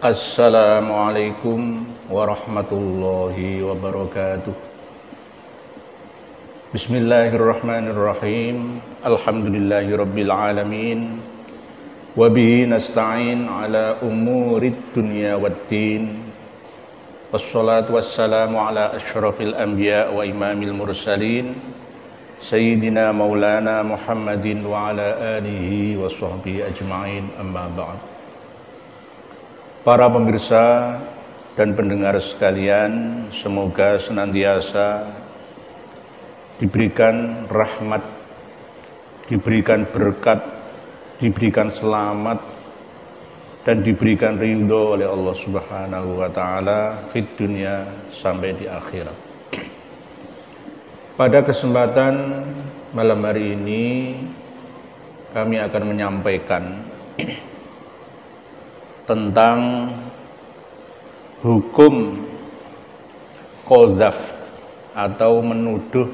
Assalamualaikum warahmatullahi wabarakatuh. Bismillahirrahmanirrahim. Alhamdulillahirabbil alamin. Wa bihi nasta'in ala umurid dunya waddin. Wassalatu wassalamu ala asyrafil anbiya wa imamil mursalin Sayyidina Maulana Muhammadin wa ala alihi wa sahbihi ajma'in, amma ba'd. Para pemirsa dan pendengar sekalian, semoga senantiasa diberikan rahmat, diberikan berkat, diberikan selamat, dan diberikan ridho oleh Allah Subhanahu wa Ta'ala fid dunya sampai di akhirat. Pada kesempatan malam hari ini kami akan menyampaikan tentang hukum qadzaf atau menuduh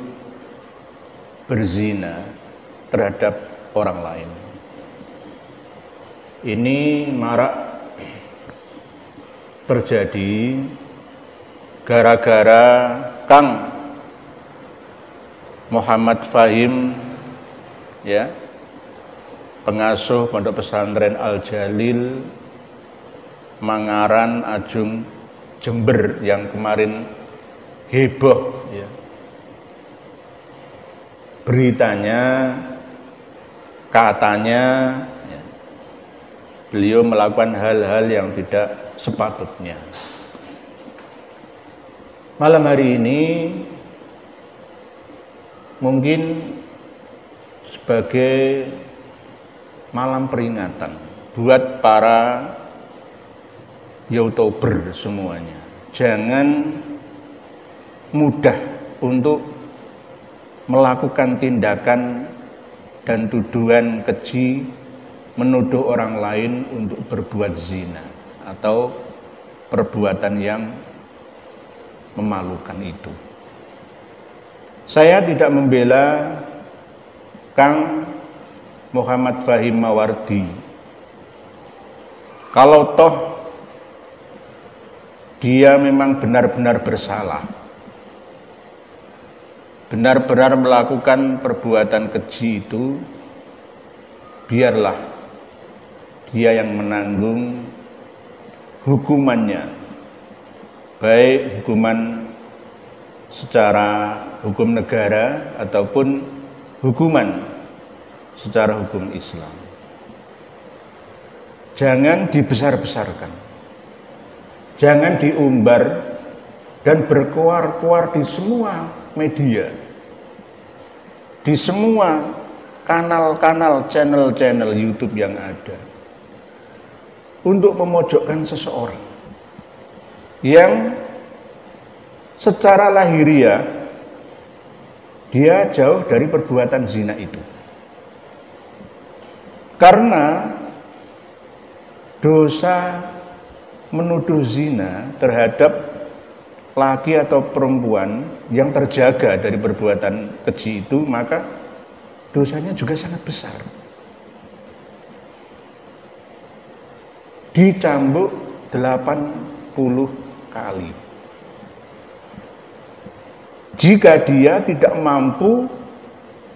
berzina terhadap orang lain. Ini marak terjadi gara-gara Kang Muhammad Fahim, ya, pengasuh Pondok Pesantren Al Jalil Mangaran Ajung Jember yang kemarin heboh, ya, beritanya, katanya, ya, beliau melakukan hal-hal yang tidak sepatutnya. Malam hari ini mungkin sebagai malam peringatan buat para YouTuber semuanya, jangan mudah untuk melakukan tindakan dan tuduhan keji menuduh orang lain untuk berbuat zina atau perbuatan yang memalukan itu. Saya tidak membela Kang Muhammad Fahim Mawardi. Kalau toh dia memang benar-benar bersalah, benar-benar melakukan perbuatan keji itu, biarlah dia yang menanggung hukumannya, baik hukuman secara hukum negara ataupun hukuman secara hukum Islam. Jangan dibesar-besarkan, jangan diumbar dan berkuar-kuar di semua media, di semua kanal-kanal, channel-channel YouTube yang ada, untuk memojokkan seseorang yang secara lahiriah dia jauh dari perbuatan zina itu. Karena dosa menuduh zina terhadap laki atau perempuan yang terjaga dari perbuatan keji itu, maka dosanya juga sangat besar. Dicambuk 80 kali. Jika dia tidak mampu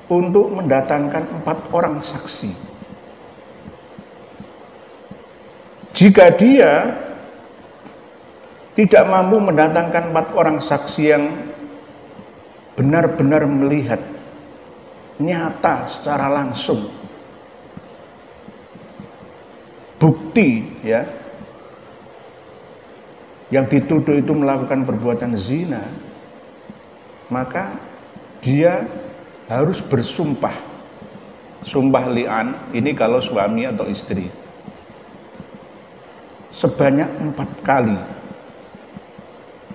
untuk mendatangkan 4 orang saksi. Jika dia tidak mampu mendatangkan 4 orang saksi yang benar-benar melihat nyata secara langsung bukti, ya, yang dituduh itu melakukan perbuatan zina, maka dia harus bersumpah, sumpah li'an, ini kalau suami atau istri, sebanyak 4 kali.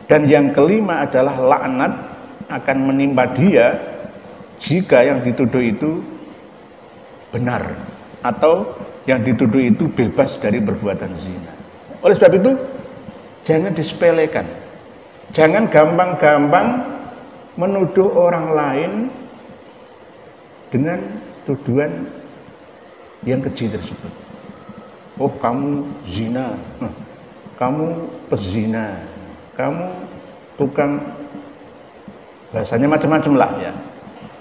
Dan yang kelima adalah laknat akan menimpa dia jika yang dituduh itu benar atau yang dituduh itu bebas dari perbuatan zina. Oleh sebab itu, jangan disepelekan. Jangan gampang-gampang menuduh orang lain dengan tuduhan yang keji tersebut. Oh, kamu zina. kamu pezina, kamu tukang, bahasanya macam-macam lah ya.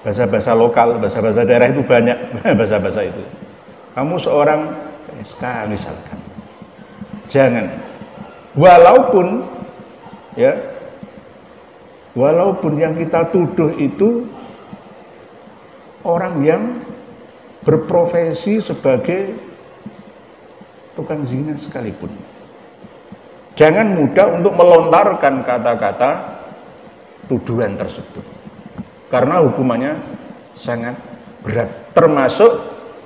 Bahasa-bahasa lokal, bahasa-bahasa daerah itu banyak bahasa-bahasa itu. Kamu seorang PSK misalkan. Jangan. Walaupun ya, walaupun yang kita tuduh itu orang yang berprofesi sebagai tukang zina sekalipun. Jangan mudah untuk melontarkan kata-kata tuduhan tersebut. Karena hukumannya sangat berat, termasuk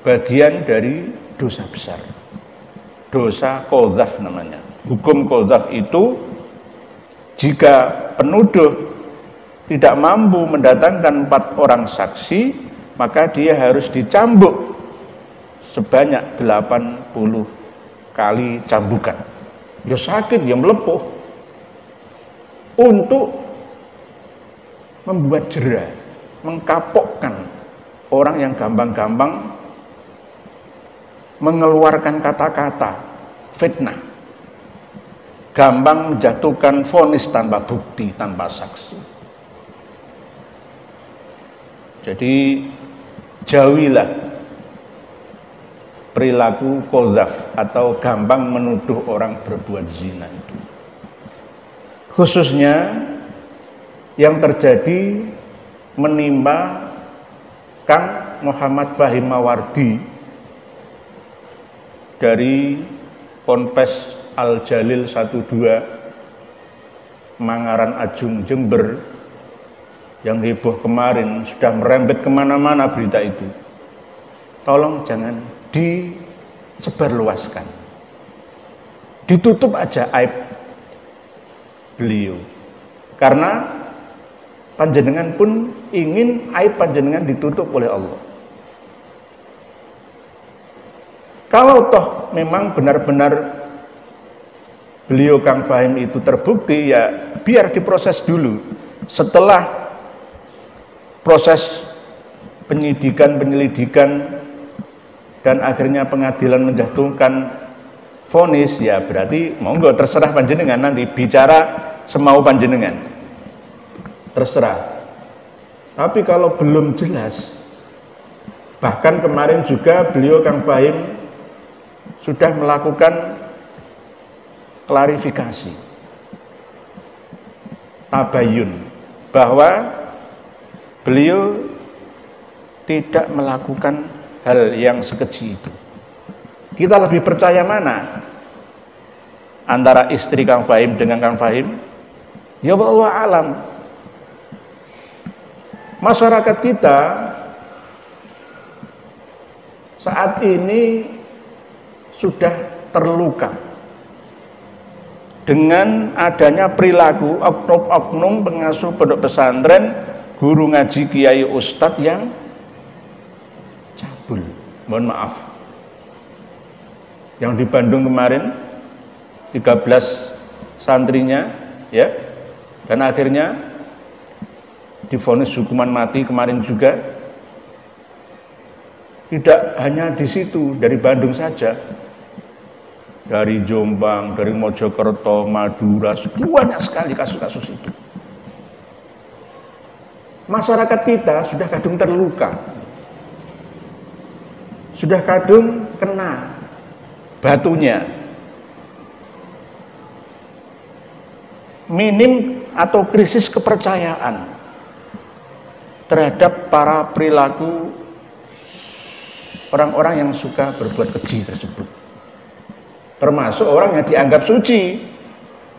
bagian dari dosa besar. Dosa qadzaf namanya. Hukum qadzaf itu jika penuduh tidak mampu mendatangkan 4 orang saksi, maka dia harus dicambuk sebanyak 80 kali cambukan. Ya sakit, ya melepuh. Untuk membuat jera, mengkapokkan orang yang gampang-gampang mengeluarkan kata-kata fitnah, gampang menjatuhkan vonis tanpa bukti, tanpa saksi. Jadi jauhilah perilaku qadzaf atau gampang menuduh orang berbuat zina itu. Khususnya yang terjadi menimpa Kang Muhammad Fahim Mawardi dari Ponpes Al Jalil 12 Mangaran Ajung Jember, yang heboh kemarin, sudah merembet kemana-mana berita itu. Tolong jangan disebarluaskan, ditutup aja aib beliau, karena panjenengan pun ingin aib panjenengan ditutup oleh Allah. Kalau toh memang benar-benar beliau Kang Fahim itu terbukti, ya biar diproses dulu. Setelah proses penyelidikan dan akhirnya pengadilan menjatuhkan vonis, ya berarti monggo terserah panjenengan, nanti bicara semau panjenengan, terserah. Tapi kalau belum jelas, bahkan kemarin juga beliau Kang Fahim sudah melakukan klarifikasi, tabayun, bahwa beliau tidak melakukan hal yang sekeji itu. Kita lebih percaya mana? Antara istri Kang Fahim dengan Kang Fahim? Ya Allah alam. Masyarakat kita saat ini sudah terluka dengan adanya perilaku oknum-oknum pengasuh pondok pesantren, guru ngaji, kiai, ustadz yang cabul. Mohon maaf, yang di Bandung kemarin 13 santrinya ya, dan akhirnya divonis hukuman mati kemarin juga. Tidak hanya di situ, dari Bandung saja, dari Jombang, dari Mojokerto, Madura, banyak sekali kasus-kasus itu. Masyarakat kita sudah kadung terluka, sudah kadung kena batunya. Minim atau krisis kepercayaan terhadap para perilaku orang-orang yang suka berbuat keji tersebut. Termasuk orang yang dianggap suci,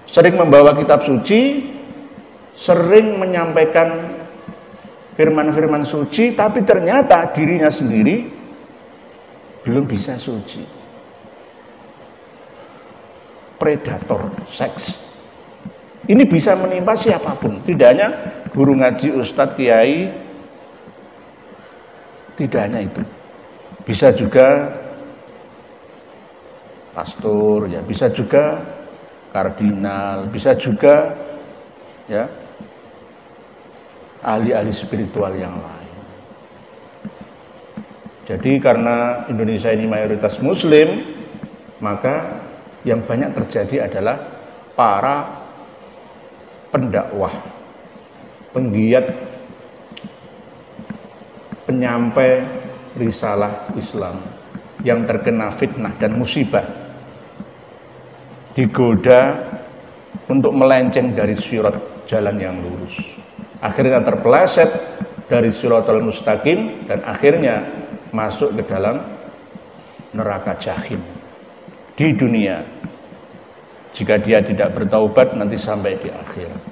sering membawa kitab suci, sering menyampaikan firman-firman suci, tapi ternyata dirinya sendiri belum bisa suci. Predator seks. Ini bisa menimpa siapapun, tidak hanya guru ngaji, ustadz, kiai, tidak hanya itu. Bisa juga pastor, ya, bisa juga kardinal, bisa juga ya ahli-ahli spiritual yang lain. Jadi karena Indonesia ini mayoritas muslim, maka yang banyak terjadi adalah para pendakwah, penggiat, penyampai risalah Islam yang terkena fitnah dan musibah, digoda untuk melenceng dari sirat jalan yang lurus, akhirnya terpeleset dari siratal mustaqim dan akhirnya masuk ke dalam neraka jahim di dunia. Jika dia tidak bertaubat nanti sampai di akhirat.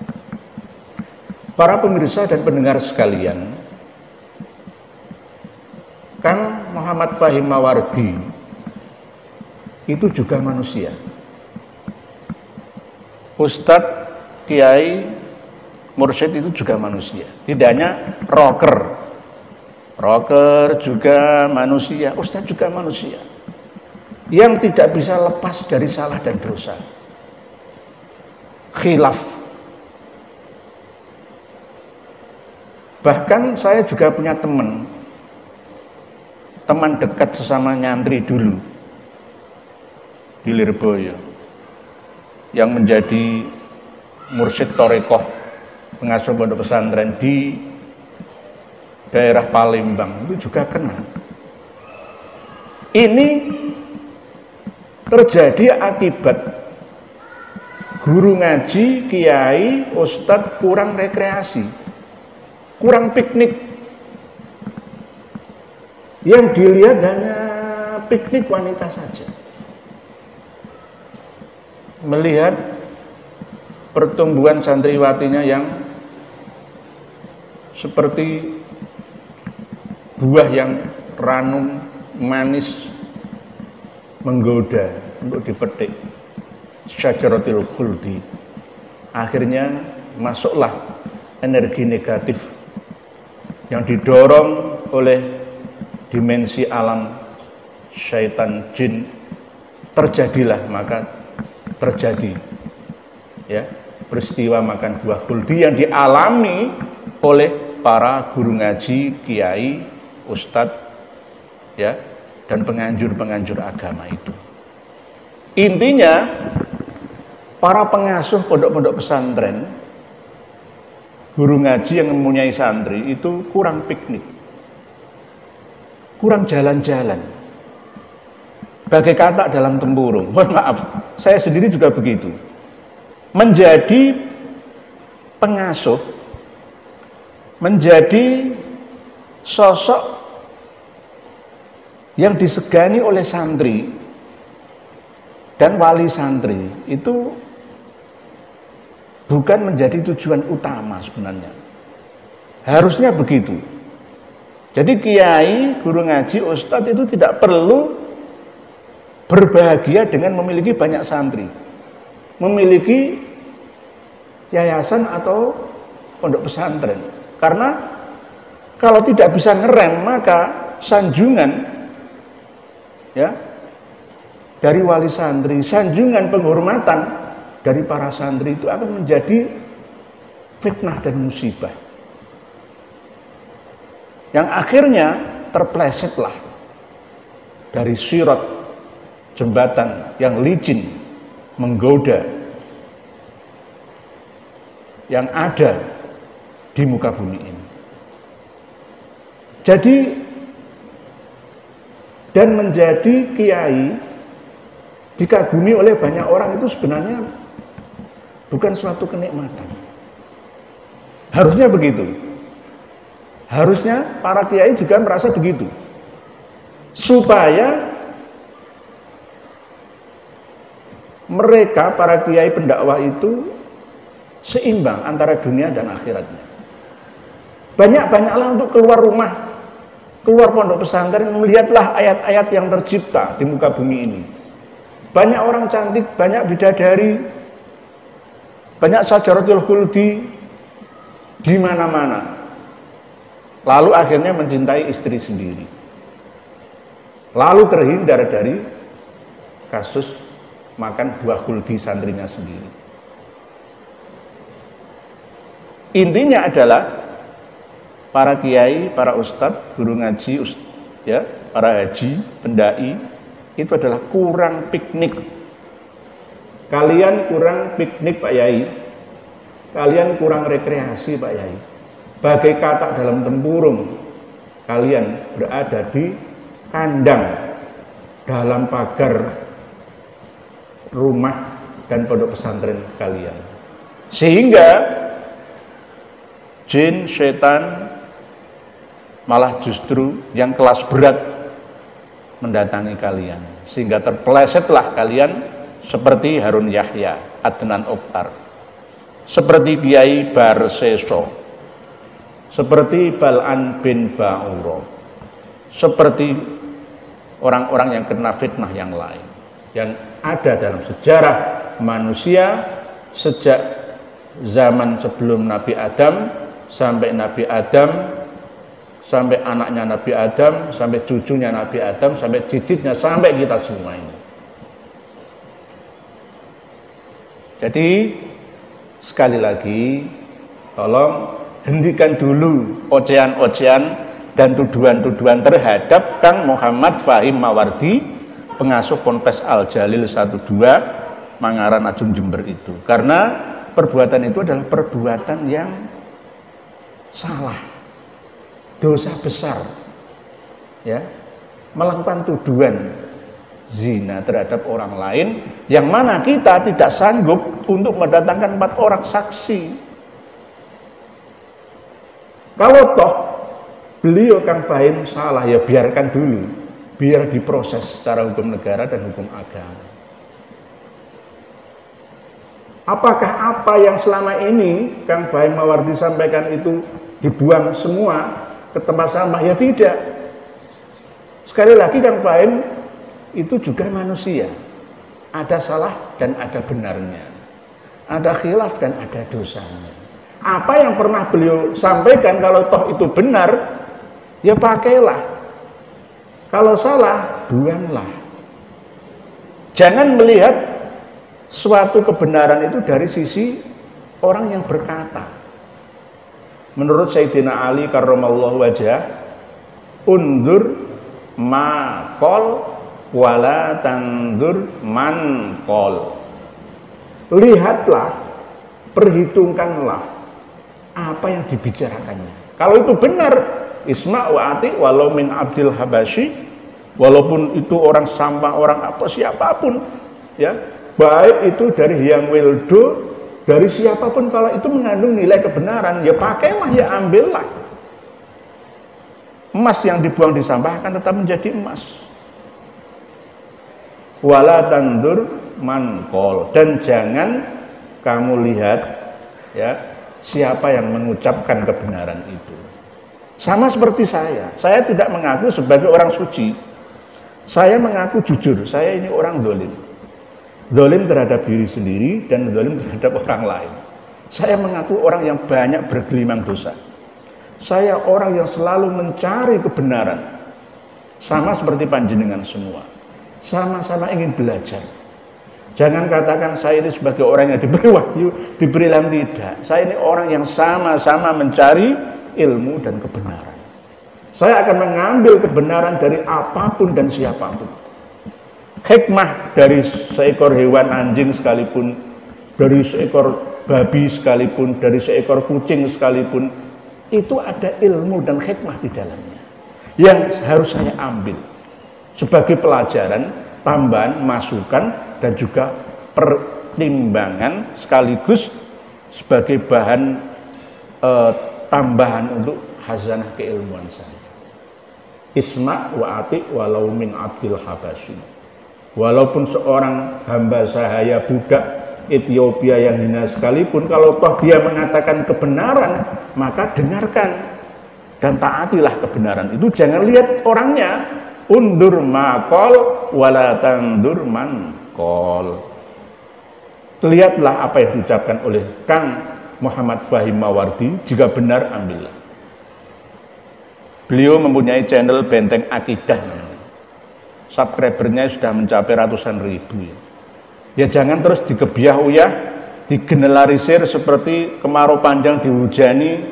Para pemirsa dan pendengar sekalian, Kang Muhammad Fahim Mawardi itu juga manusia. Ustadz, Kiai, Mursyid itu juga manusia. Tidak hanya rocker juga manusia, Ustadz juga manusia yang tidak bisa lepas dari salah dan dosa, khilaf. Bahkan saya juga punya teman dekat sesama nyantri dulu di Lirboyo yang menjadi mursyid Torekoh, pengasuh pondok pesantren di daerah Palembang, itu juga kena. Ini terjadi akibat guru ngaji, kiai, ustadz kurang rekreasi, kurang piknik. Yang dilihat hanya piknik wanita saja. Melihat pertumbuhan santriwatinya yang seperti buah yang ranum manis menggoda untuk dipetik, syajaratul khuldi. Akhirnya masuklah energi negatif yang didorong oleh dimensi alam syaitan jin. Terjadilah, maka terjadi ya peristiwa makan buah khuldi yang dialami oleh para guru ngaji, kiai, ustadz ya, dan penganjur-penganjur agama itu. Intinya para pengasuh pondok-pondok pesantren, guru ngaji yang mempunyai santri itu kurang piknik, kurang jalan-jalan. Bagai kata dalam tempurung, mohon maaf, saya sendiri juga begitu. Menjadi pengasuh, menjadi sosok yang disegani oleh santri dan wali santri itu bukan menjadi tujuan utama sebenarnya. Harusnya begitu. Jadi kiai, guru ngaji, ustadz itu tidak perlu berbahagia dengan memiliki banyak santri, memiliki yayasan atau pondok pesantren. Karena kalau tidak bisa ngerem, maka sanjungan ya dari wali santri, sanjungan penghormatan dari para santri itu akan menjadi fitnah dan musibah yang akhirnya terplesetlah dari sirat jembatan yang licin menggoda yang ada di muka bumi ini. Jadi dan menjadi kiai dikagumi oleh banyak orang itu sebenarnya bukan suatu kenikmatan. Harusnya begitu. Harusnya para kiai juga merasa begitu. Supaya mereka, para kiai pendakwah itu seimbang antara dunia dan akhiratnya. Banyak-banyaklah untuk keluar rumah, keluar pondok pesantren, melihatlah ayat-ayat yang tercipta di muka bumi ini. Banyak orang cantik, banyak bidadari, banyak syajaratul khuldi di mana-mana. Lalu akhirnya mencintai istri sendiri. Lalu terhindar dari kasus makan buah khuldi santrinya sendiri. Intinya adalah para kiai, para ustadz, guru ngaji, para haji, pendai itu adalah kurang piknik, Kalian kurang piknik Pak Yai, kalian kurang rekreasi Pak Yai. Bagai katak dalam tempurung, kalian berada di kandang dalam pagar rumah dan pondok pesantren kalian. Sehingga jin, setan malah justru yang kelas berat mendatangi kalian, sehingga terpelesetlah kalian seperti Harun Yahya, Adnan Oktar, seperti Kiai Barseso, seperti Bal'an bin Ba'uro, seperti orang-orang yang kena fitnah yang lain yang ada dalam sejarah manusia sejak zaman sebelum Nabi Adam sampai Nabi Adam, sampai anaknya Nabi Adam, sampai cucunya Nabi Adam, sampai cicitnya, sampai kita semua ini. Jadi sekali lagi tolong hentikan dulu ocehan-ocehan dan tuduhan-tuduhan terhadap Kang Muhammad Fahim Mawardi, pengasuh Ponpes Al Jalil 12 Mangaran Ajung Jember itu. Karena perbuatan itu adalah perbuatan yang salah, dosa besar, ya, melakukan tuduhan zina terhadap orang lain, yang mana kita tidak sanggup untuk mendatangkan 4 orang saksi. Kalau toh beliau Kang Fahim salah, ya biarkan dulu, biar diproses secara hukum negara dan hukum agama. Apakah apa yang selama ini Kang Fahim Mawardi sampaikan itu dibuang semua ke tempat sampah? Ya tidak. Sekali lagi Kang Fahim itu juga manusia, ada salah dan ada benarnya, ada khilaf dan ada dosanya. Apa yang pernah beliau sampaikan, kalau toh itu benar, ya pakailah. Kalau salah, buanglah. Jangan melihat suatu kebenaran itu dari sisi orang yang berkata. Menurut Sayyidina Ali karramallahu wajhah, undur ma qol wala tandur man qol. Lihatlah, perhitungkanlah apa yang dibicarakannya. Kalau itu benar, isma' wa ati walau min abdil habasyi, walaupun itu orang sampah, orang apa, siapapun, ya, baik itu dari Hyang Wildo, dari siapapun, kalau itu mengandung nilai kebenaran, ya pakailah, ya ambillah. Emas yang dibuang di sampah akan tetap menjadi emas. Wala tandur mankol, dan jangan kamu lihat, ya, siapa yang mengucapkan kebenaran itu. Sama seperti saya tidak mengaku sebagai orang suci. Saya mengaku jujur, saya ini orang zalim. Zalim terhadap diri sendiri dan zalim terhadap orang lain. Saya mengaku orang yang banyak bergelimang dosa. Saya orang yang selalu mencari kebenaran. Sama seperti panjenengan semua. Sama-sama ingin belajar. Jangan katakan saya ini sebagai orang yang diberi wahyu, diberi ilham, tidak. Saya ini orang yang sama-sama mencari ilmu dan kebenaran. Saya akan mengambil kebenaran dari apapun dan siapapun. Hikmah dari seekor hewan anjing sekalipun, dari seekor babi sekalipun, dari seekor kucing sekalipun, itu ada ilmu dan hikmah di dalamnya yang harus saya ambil sebagai pelajaran, tambahan, masukan, dan juga pertimbangan, sekaligus sebagai bahan tambahan untuk khazanah keilmuan saya. Isma' wa ati walau min abdil habasyi. Walaupun seorang hamba sahaya budak Ethiopia yang hina sekalipun, kalau toh dia mengatakan kebenaran, maka dengarkan dan taatilah kebenaran itu. Jangan lihat orangnya. Undur maqol wala tandur man qol. Lihatlah apa yang diucapkan oleh Kang Muhammad Fahim Mawardi, jika benar ambillah. Beliau mempunyai channel Benteng Akidah, subscribernya sudah mencapai ratusan ribu. Ya jangan terus dikebiah-uyah, digeneralisir seperti kemarau panjang dihujani,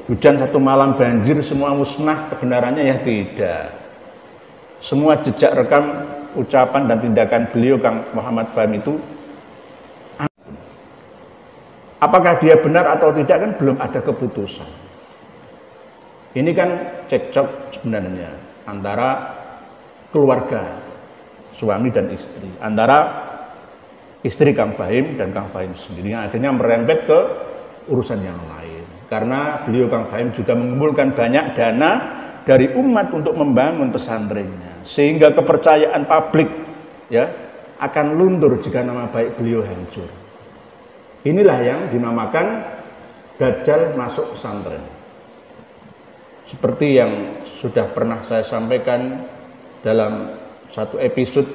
hujan satu malam banjir, semua musnah kebenarannya, ya tidak. Semua jejak rekam ucapan dan tindakan beliau Kang Muhammad Fahim itu Apakah dia benar atau tidak kan belum ada keputusan. Ini kan cekcok sebenarnya antara keluarga, suami dan istri, antara istri Kang Fahim dan Kang Fahim sendiri, yang akhirnya merembet ke urusan yang lain. Karena beliau Kang Fahim juga mengumpulkan banyak dana dari umat untuk membangun pesantrennya, sehingga kepercayaan publik ya akan luntur jika nama baik beliau hancur. Inilah yang dinamakan Dajjal masuk pesantren. Seperti yang sudah pernah saya sampaikan dalam satu episode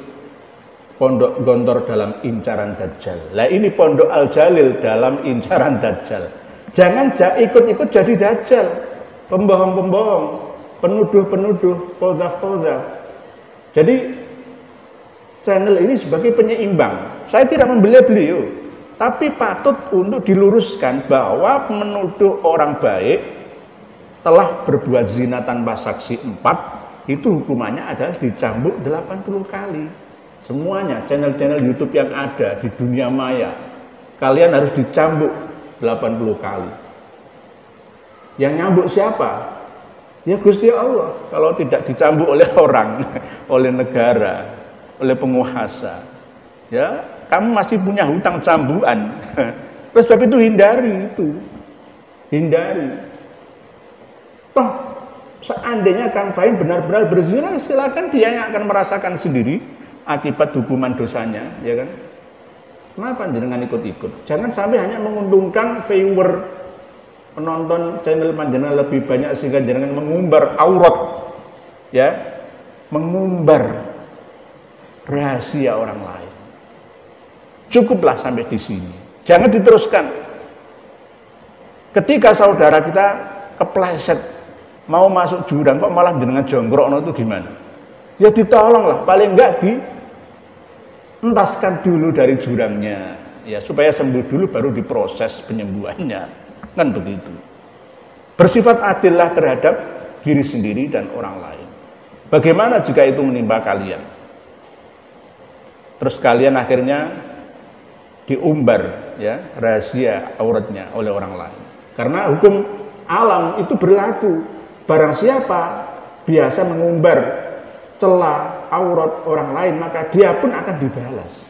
Pondok Gontor dalam incaran Dajjal. Nah ini Pondok Al-Jalil dalam incaran Dajjal. Jangan ikut-ikut jadi Dajjal, pembohong-pembohong, penuduh-penuduh, kodzaf-kodzaf. Jadi channel ini sebagai penyeimbang. Saya tidak membela beliau, tapi patut untuk diluruskan bahwa menuduh orang baik telah berbuat zina tanpa saksi 4, itu hukumannya adalah dicambuk 80 kali. Semuanya channel-channel YouTube yang ada di dunia maya, kalian harus dicambuk 80 kali. Yang nyambuk siapa? Ya Gusti Allah. Kalau tidak dicambuk oleh orang, oleh negara, oleh penguasa, ya kamu masih punya hutang cambukan. Oleh sebab itu hindari itu. Hindari. Toh seandainya Kang Fahim benar-benar berzina, silakan dia yang akan merasakan sendiri akibat hukuman dosanya, ya kan? Kenapa jenengan ikut-ikut? Jangan sampai hanya menguntungkan viewer, penonton channel panjenengan lebih banyak sehingga jenengan mengumbar aurat, ya, mengumbar rahasia orang lain. Cukuplah sampai di sini. Jangan diteruskan. Ketika saudara kita kepleset mau masuk jurang kok malah jenengan jonggrokno itu gimana? Ya ditolonglah, paling enggak dientaskan dulu dari jurangnya, ya supaya sembuh dulu baru diproses penyembuhannya, kan begitu. Bersifat adillah terhadap diri sendiri dan orang lain. Bagaimana jika itu menimpa kalian? Terus kalian akhirnya diumbar ya rahasia auratnya oleh orang lain. Karena hukum alam itu berlaku. Barang siapa biasa mengumbar celah aurat orang lain, maka dia pun akan dibalas.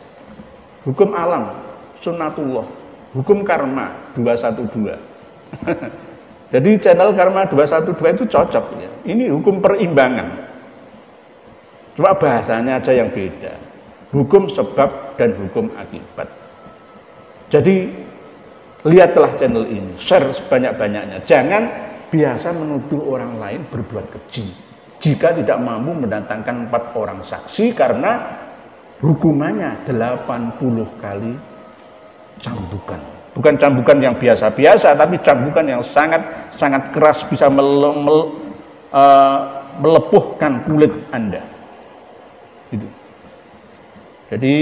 Hukum alam, sunnatullah, hukum karma 212. Jadi channel karma 212 itu cocok ya. Ini hukum perimbangan. Cuma bahasanya aja yang beda. Hukum sebab dan hukum akibat. Jadi lihatlah channel ini, share sebanyak-banyaknya. Jangan biasa menuduh orang lain berbuat keji jika tidak mampu mendatangkan 4 orang saksi, karena hukumannya 80 kali cambukan. Bukan cambukan yang biasa-biasa, tapi cambukan yang sangat keras, bisa melepuhkan kulit Anda. Gitu. Jadi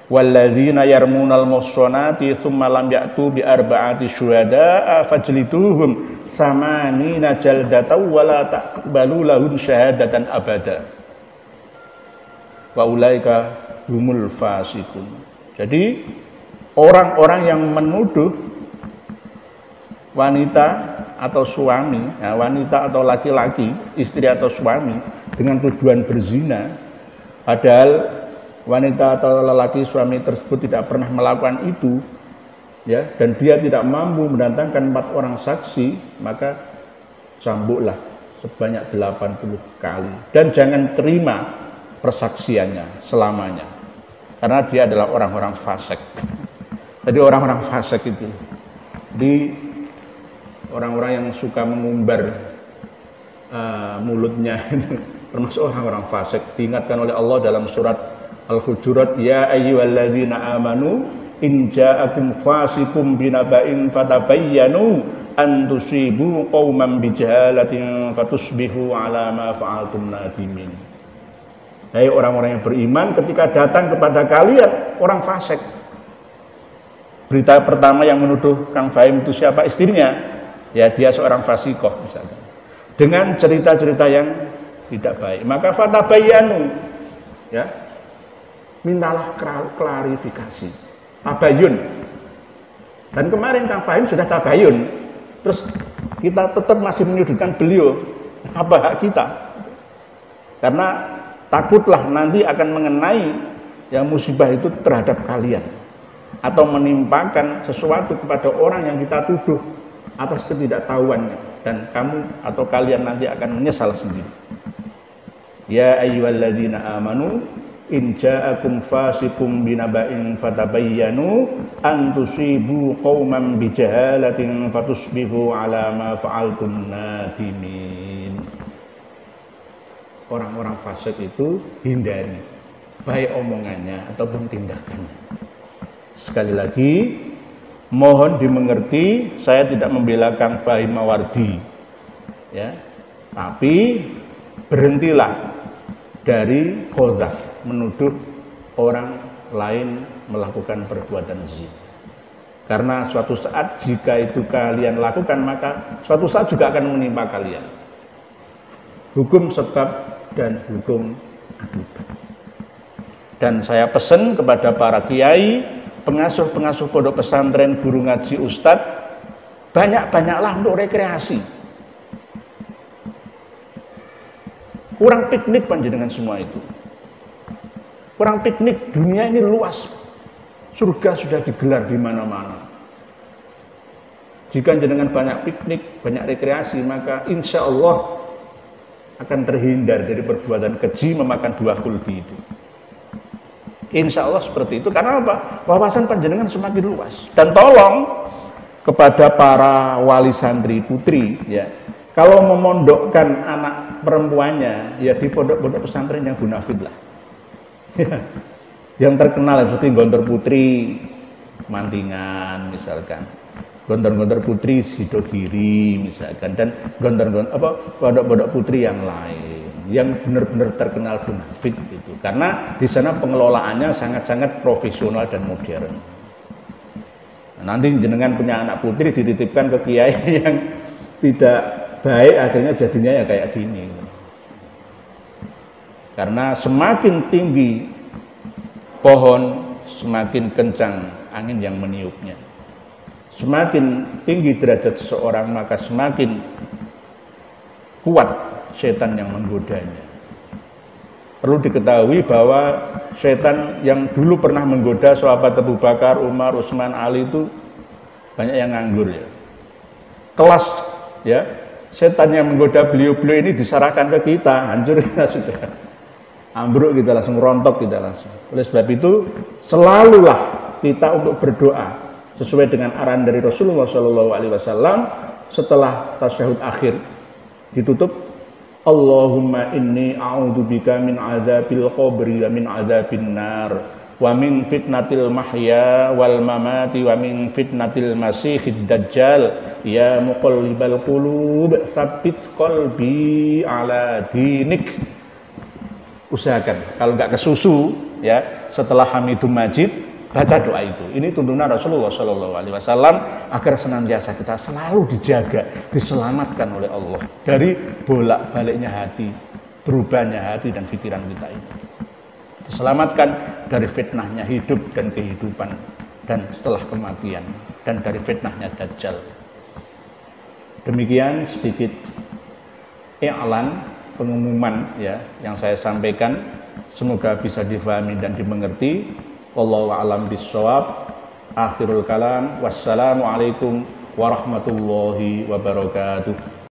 walladzina yarmunal muhsanati tsumma lam ya'tu bi arba'ati syuhada'a fajliduhum samanina jaldatan wa la taqbalu lahum syahadatan abada wa ulaika humul fasikun. Jadi orang-orang yang menuduh wanita atau suami, ya, wanita atau laki-laki, istri atau suami dengan tujuan berzina, padahal wanita atau lelaki suami tersebut tidak pernah melakukan itu, ya, dan dia tidak mampu mendatangkan 4 orang saksi, maka cambuklah sebanyak 80 kali dan jangan terima persaksiannya selamanya, karena dia adalah orang-orang fasik. Jadi orang-orang fasik itu, di orang-orang yang suka mengumbar mulutnya itu termasuk orang-orang fasik. Diingatkan oleh Allah dalam surat Al-Hujurat, ya ayyuhalladzina amanu in ja'akum fasikum binaba'in fatabayyanu an tusibu qauman bijahalatin fatusbihu ala ma fa'altum nadimin. Hai orang-orang yang beriman, ketika datang kepada kalian orang fasik. Berita pertama yang menuduh Kang Fahim itu siapa? Istrinya. Ya dia seorang fasikoh misalkan. Dengan cerita-cerita yang tidak baik. Maka fatabayyanu, ya. Mintalah klarifikasi. Tabayun. Dan kemarin Kang Fahim sudah tabayun, terus kita tetap masih menyudutkan beliau, apa hak kita? Karena takutlah nanti akan mengenai yang musibah itu terhadap kalian, atau menimpakan sesuatu kepada orang yang kita tuduh atas ketidaktahuannya, dan kamu atau kalian nanti akan menyesal sendiri. Ya ayyuhalladzina amanu in ja'akum fasiqum binaba'in fatabayyanu an tusibu qauman bijahalatin fatusbihu ala ma fa'altum nadimin. Orang-orang fasik itu hindari, baik omongannya ataupun tindakannya. Sekali lagi, mohon dimengerti, saya tidak membela Kang Fahim Mawardi, ya, tapi berhentilah dari qadzaf, menuduh orang lain melakukan perbuatan zina. Karena suatu saat jika itu kalian lakukan, maka suatu saat juga akan menimpa kalian. Hukum sebab dan hukum akibat. Dan saya pesan kepada para kiai, pengasuh-pengasuh pondok pesantren, guru ngaji, ustadz, banyak-banyaklah untuk rekreasi. Kurang piknik panjenengan semua itu. Kurang piknik, dunia ini luas. Surga sudah digelar di mana-mana. Jika jenengan banyak piknik, banyak rekreasi, maka insya Allah akan terhindar dari perbuatan keji memakan buah kuldi itu. Insya Allah seperti itu. Karena apa? Wawasan panjenengan semakin luas. Dan tolong kepada para wali santri putri, ya, kalau memondokkan anak perempuannya, ya di pondok-pondok pesantren yang bunafid lah. Yang terkenal seperti Gontor Putri Mantingan misalkan, Gontor-gontor Putri Sidogiri misalkan, dan pondok-pondok putri yang lain yang benar-benar terkenal bunafid itu. Karena di sana pengelolaannya sangat-sangat profesional dan modern. Nah, nanti jenengan punya anak putri dititipkan ke kiai yang tidak baik, akhirnya jadinya ya kayak gini. Karena semakin tinggi pohon, semakin kencang angin yang meniupnya. Semakin tinggi derajat seseorang, maka semakin kuat setan yang menggodanya. Perlu diketahui bahwa setan yang dulu pernah menggoda sahabat Abu Bakar, Umar, Utsman, Ali itu banyak yang nganggur, ya. Kelas, ya, setan yang menggoda beliau-beliau ini diserahkan ke kita, hancur kita sudah. Ambruk kita langsung, rontok kita langsung. Oleh sebab itu, selalulah kita untuk berdoa sesuai dengan arahan dari Rasulullah SAW setelah tasyahud akhir ditutup, Allahumma inni a'udzubika min adzabil qabri wa min adzabin nar wa min fitnatil mahya wal mamati wa min fitnatil masiihid dajjal ya muqallibal qulub tsabbit qalbi ala dinik. Usahakan kalau nggak kesusu, ya, setelah Hamidum Majid baca doa itu. Ini tuntunan Rasulullah SAW agar senantiasa kita selalu dijaga, diselamatkan oleh Allah dari bolak-baliknya hati, berubahnya hati dan pikiran kita ini. Diselamatkan dari fitnahnya hidup dan kehidupan dan setelah kematian, dan dari fitnahnya Dajjal. Demikian sedikit i'lan, pengumuman, ya, yang saya sampaikan, semoga bisa difahami dan dimengerti. Wallahu a'lam bissawab. Akhirul kalam, wassalamualaikum warahmatullahi wabarakatuh.